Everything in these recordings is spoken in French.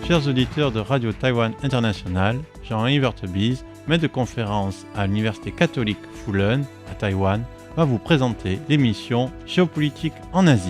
Chers auditeurs de Radio Taïwan International, Jean-Yves Vertebise, maître de conférence à l'Université catholique Fulun à Taïwan, va vous présenter l'émission Géopolitique en Asie.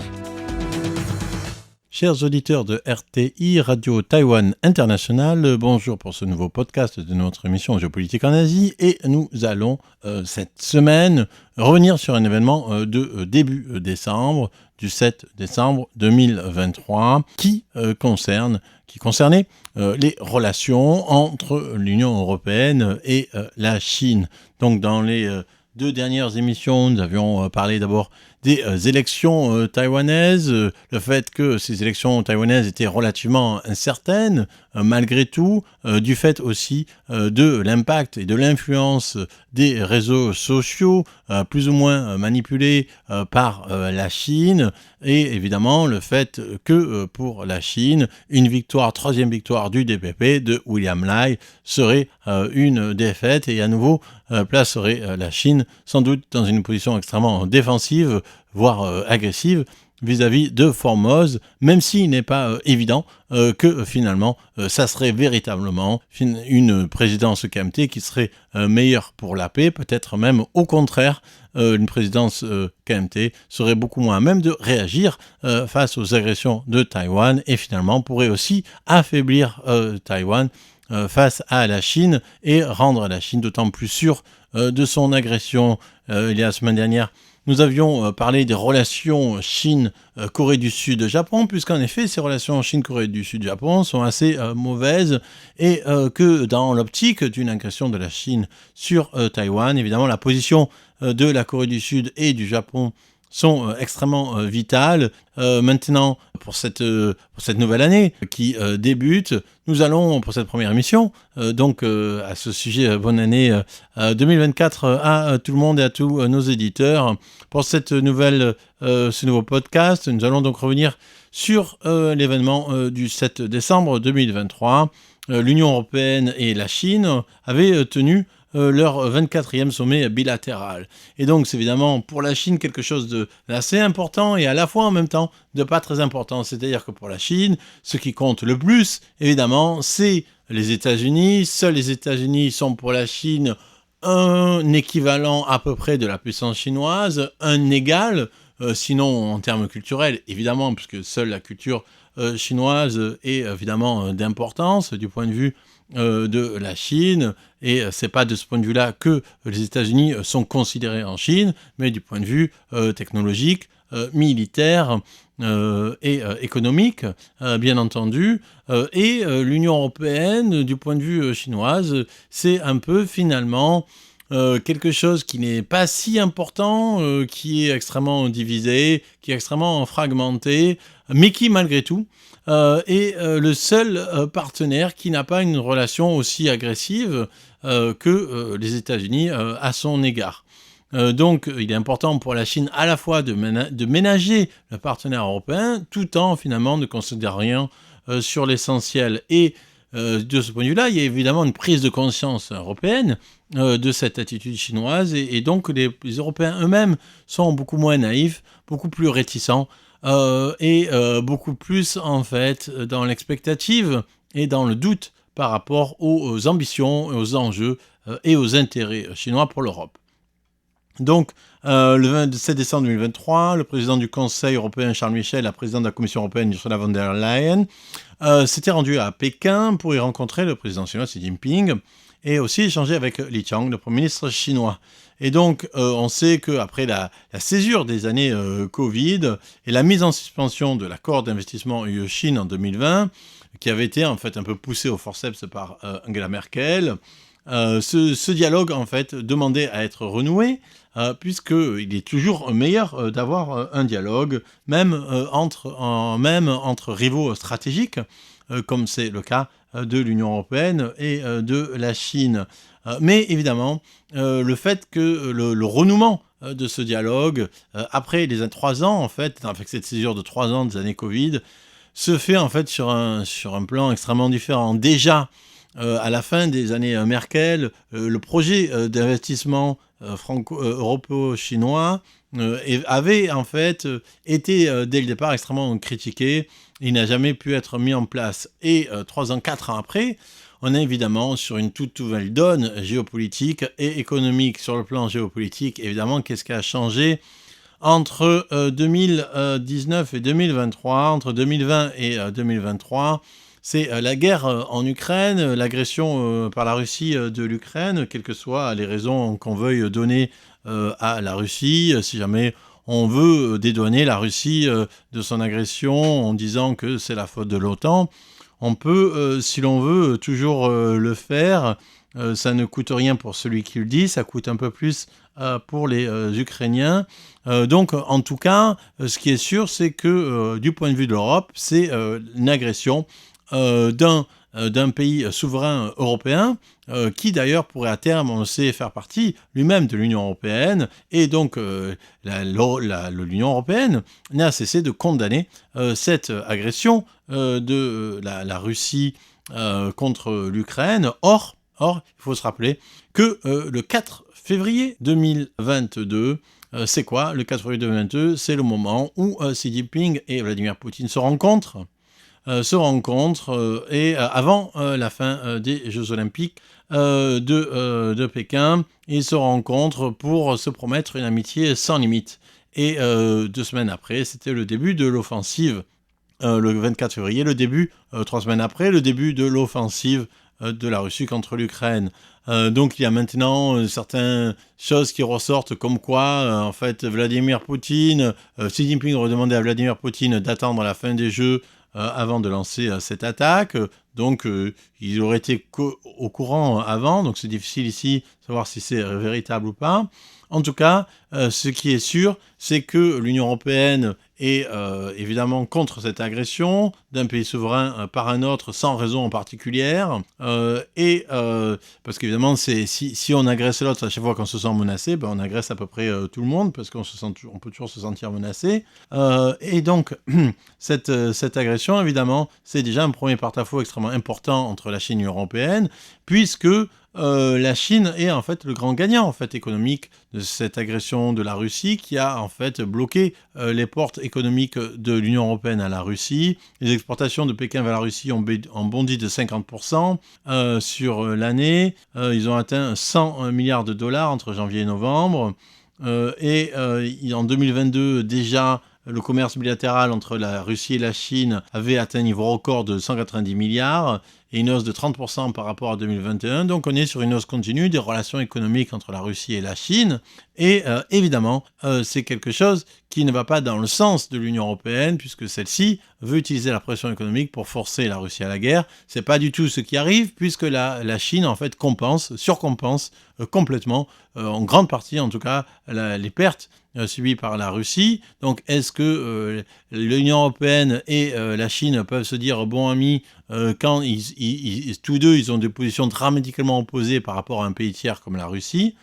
Chers auditeurs de RTI, Radio Taïwan International, bonjour pour ce nouveau podcast de notre émission Géopolitique en Asie. Et nous allons cette semaine revenir sur un événement de début décembre, du 7 décembre 2023, qui concernait les relations entre l'Union européenne et la Chine. Donc dans les deux dernières émissions, nous avions parlé d'abord des élections taïwanaises, le fait que ces élections taïwanaises étaient relativement incertaines, malgré tout, du fait aussi de l'impact et de l'influence des réseaux sociaux, plus ou moins manipulés par la Chine, et évidemment le fait que pour la Chine, une troisième victoire du DPP de William Lai serait une défaite et à nouveau placerait la Chine sans doute dans une position extrêmement défensive, voire agressive, vis-à-vis de Formose, même s'il n'est pas évident que finalement ça serait véritablement une présidence KMT qui serait meilleure pour la paix, peut-être même au contraire, une présidence KMT serait beaucoup moins à même de réagir face aux agressions de Taïwan et finalement pourrait aussi affaiblir Taïwan face à la Chine et rendre la Chine d'autant plus sûre de son agression. Il y a la semaine dernière, nous avions parlé des relations Chine-Corée du Sud-Japon, puisqu'en effet, ces relations Chine-Corée du Sud-Japon sont assez mauvaises et que dans l'optique d'une agression de la Chine sur Taïwan, évidemment, la position de la Corée du Sud et du Japon sont extrêmement vitales. Maintenant, pour cette nouvelle année qui débute, nous allons, pour cette première émission, à ce sujet, bonne année 2024 à tout le monde et à tous nos éditeurs. Pour ce nouveau podcast, nous allons donc revenir sur l'événement du 7 décembre 2023. L'Union européenne et la Chine avaient tenu leur 24e sommet bilatéral. Et donc, c'est évidemment pour la Chine quelque chose d'assez important et à la fois en même temps de pas très important. C'est-à-dire que pour la Chine, ce qui compte le plus, évidemment, c'est les États-Unis. Seuls les États-Unis sont pour la Chine un équivalent à peu près de la puissance chinoise, un égal, sinon en termes culturels, évidemment, puisque seule la culture chinoise est évidemment d'importance du point de vue de la Chine, et c'est pas de ce point de vue-là que les États-Unis sont considérés en Chine, mais du point de vue technologique, militaire et économique, bien entendu. Et l'Union européenne, du point de vue chinoise, c'est un peu finalement quelque chose qui n'est pas si important, qui est extrêmement divisé, qui est extrêmement fragmenté, mais qui malgré tout est le seul partenaire qui n'a pas une relation aussi agressive que les États-Unis à son égard. Donc il est important pour la Chine à la fois de ménager le partenaire européen tout en finalement ne considérant rien sur l'essentiel. Et de ce point de vue-là, il y a évidemment une prise de conscience européenne de cette attitude chinoise et donc les Européens eux-mêmes sont beaucoup moins naïfs, beaucoup plus réticents et beaucoup plus en fait dans l'expectative et dans le doute par rapport aux ambitions, aux enjeux et aux intérêts chinois pour l'Europe. Donc, le 27 décembre 2023, le président du Conseil européen Charles Michel, la présidente de la Commission européenne Ursula von der Leyen, s'étaient rendus à Pékin pour y rencontrer le président chinois Xi Jinping et aussi échanger avec Li Qiang, le Premier ministre chinois. Et donc, on sait qu'après la césure des années Covid et la mise en suspension de l'accord d'investissement UE-Chine en 2020, qui avait été en fait un peu poussé au forceps par Angela Merkel, ce dialogue en fait demandait à être renoué, puisqu'il est toujours meilleur d'avoir un dialogue, même entre rivaux stratégiques, comme c'est le cas de l'Union européenne et de la Chine. Mais évidemment, le fait que le renouement de ce dialogue, après les 3 ans, en fait, avec cette césure de 3 ans des années Covid, se fait en fait sur un plan extrêmement différent. Déjà, à la fin des années Merkel, le projet d'investissement franco-europo-chinois avait en fait été dès le départ extrêmement critiqué. Il n'a jamais pu être mis en place. Et 4 ans après, on est évidemment sur une toute nouvelle donne géopolitique et économique. Sur le plan géopolitique, évidemment, qu'est-ce qui a changé entre 2019 et 2023, entre 2020 et 2023? C'est la guerre en Ukraine, l'agression par la Russie de l'Ukraine, quelles que soient les raisons qu'on veuille donner à la Russie. Si jamais on veut dédouaner la Russie de son agression en disant que c'est la faute de l'OTAN, on peut, si l'on veut, toujours le faire. Ça ne coûte rien pour celui qui le dit, ça coûte un peu plus pour les Ukrainiens. Donc, en tout cas, ce qui est sûr, c'est que du point de vue de l'Europe, c'est une agression d'un pays souverain européen qui d'ailleurs pourrait à terme, on le sait, faire partie lui-même de l'Union européenne. Et donc l'Union européenne n'a cessé de condamner cette agression de la Russie contre l'Ukraine. Or, il faut se rappeler que le 4 février 2022, c'est quoi? Le 4 février 2022, c'est le moment où Xi Jinping et Vladimir Poutine se rencontrent et avant la fin des Jeux Olympiques de Pékin, ils se rencontrent pour se promettre une amitié sans limite. Et 2 semaines après, c'était le début de l'offensive, le 24 février, 3 semaines après, le début de l'offensive de la Russie contre l'Ukraine. Donc il y a maintenant certaines choses qui ressortent comme quoi, en fait, Vladimir Poutine, Xi Jinping aurait demandé à Vladimir Poutine d'attendre la fin des Jeux avant de lancer cette attaque. Donc, il aurait été au courant avant. Donc, c'est difficile ici de savoir si c'est véritable ou pas. En tout cas, ce qui est sûr, c'est que l'Union européenne est évidemment contre cette agression d'un pays souverain par un autre sans raison particulière. Parce qu'évidemment, si on agresse l'autre à chaque fois qu'on se sent menacé, on agresse à peu près tout le monde parce on peut toujours se sentir menacé. Et donc, cette agression, évidemment, c'est déjà un premier porte-à-faux extrêmement important entre la Chine et l'Union européenne, puisque la Chine est en fait le grand gagnant économique de cette agression de la Russie qui a en fait bloqué les portes économiques de l'Union européenne à la Russie. Les exportations de Pékin vers la Russie ont bondi de 50% sur l'année. Ils ont atteint 100 milliards de dollars entre janvier et novembre. En 2022, déjà, le commerce bilatéral entre la Russie et la Chine avait atteint un niveau record de 190 milliards et une hausse de 30% par rapport à 2021. Donc on est sur une hausse continue des relations économiques entre la Russie et la Chine. Et évidemment, c'est quelque chose qui ne va pas dans le sens de l'Union européenne puisque celle-ci veut utiliser la pression économique pour forcer la Russie à la guerre. C'est pas du tout ce qui arrive puisque la Chine en fait surcompense complètement, en grande partie en tout cas, les pertes subies par la Russie. Donc est-ce que l'Union européenne et la Chine peuvent se dire bon amis quand tous deux ils ont des positions dramatiquement opposées par rapport à un pays tiers comme la Russie?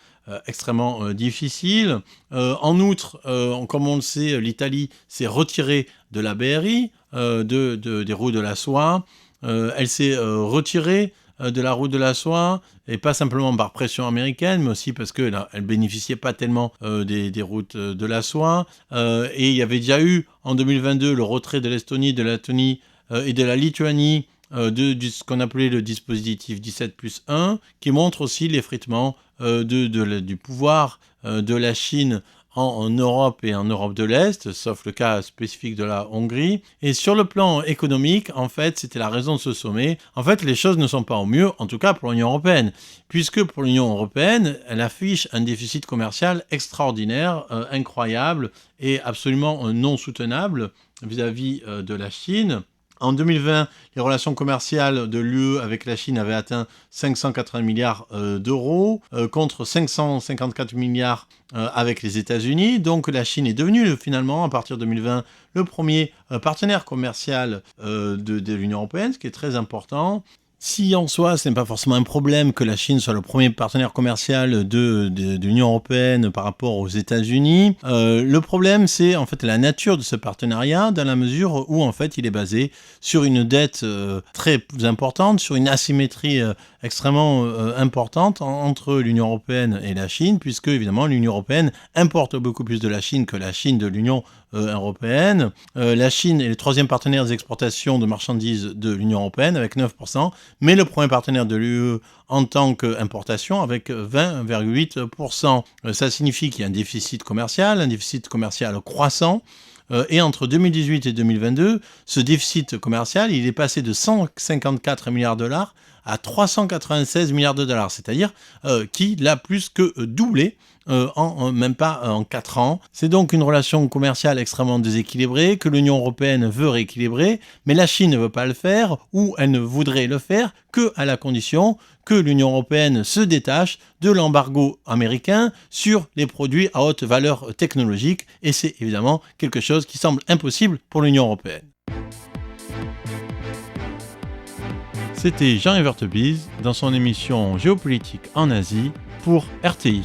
Extrêmement difficile. En outre, comme on le sait, l'Italie s'est retirée de la BRI, des roues de la soie. Elle s'est retirée de la route de la soie, et pas simplement par pression américaine, mais aussi parce qu'elle ne bénéficiait pas tellement des routes de la soie. Et il y avait déjà eu, en 2022, le retrait de l'Estonie, de la Lettonie et de la Lituanie de ce qu'on appelait le dispositif 17+1, qui montre aussi l'effritement du pouvoir de la Chine en Europe et en Europe de l'Est, sauf le cas spécifique de la Hongrie. Et sur le plan économique, en fait, c'était la raison de ce sommet. En fait, les choses ne sont pas au mieux, en tout cas pour l'Union européenne, puisque pour l'Union européenne, elle affiche un déficit commercial extraordinaire, incroyable et absolument non soutenable vis-à-vis de la Chine. En 2020, les relations commerciales de l'UE avec la Chine avaient atteint 580 milliards d'euros contre 554 milliards avec les États-Unis. Donc la Chine est devenue finalement, à partir de 2020, le premier partenaire commercial de l'Union européenne, ce qui est très important. Si en soi, ce n'est pas forcément un problème que la Chine soit le premier partenaire commercial de l'Union européenne par rapport aux États-Unis, le problème c'est en fait la nature de ce partenariat dans la mesure où en fait il est basé sur une dette très importante, sur une asymétrie extrêmement importante entre l'Union européenne et la Chine, puisque évidemment l'Union européenne importe beaucoup plus de la Chine que la Chine de l'Union européenne. La Chine est le troisième partenaire des exportations de marchandises de l'Union européenne avec 9%, mais le premier partenaire de l'UE en tant qu'importation avec 20,8%. Ça signifie qu'il y a un déficit commercial croissant. Et entre 2018 et 2022, ce déficit commercial, il est passé de 154 milliards de dollars à 396 milliards de dollars, c'est-à-dire qu'il a plus que doublé même pas en 4 ans. C'est donc une relation commerciale extrêmement déséquilibrée que l'Union européenne veut rééquilibrer, mais la Chine ne veut pas le faire, ou elle ne voudrait le faire que à la condition que l'Union européenne se détache de l'embargo américain sur les produits à haute valeur technologique, et c'est évidemment quelque chose qui semble impossible pour l'Union européenne. C'était Jean-Yves Heurtebise dans son émission Géopolitique en Asie pour RTI.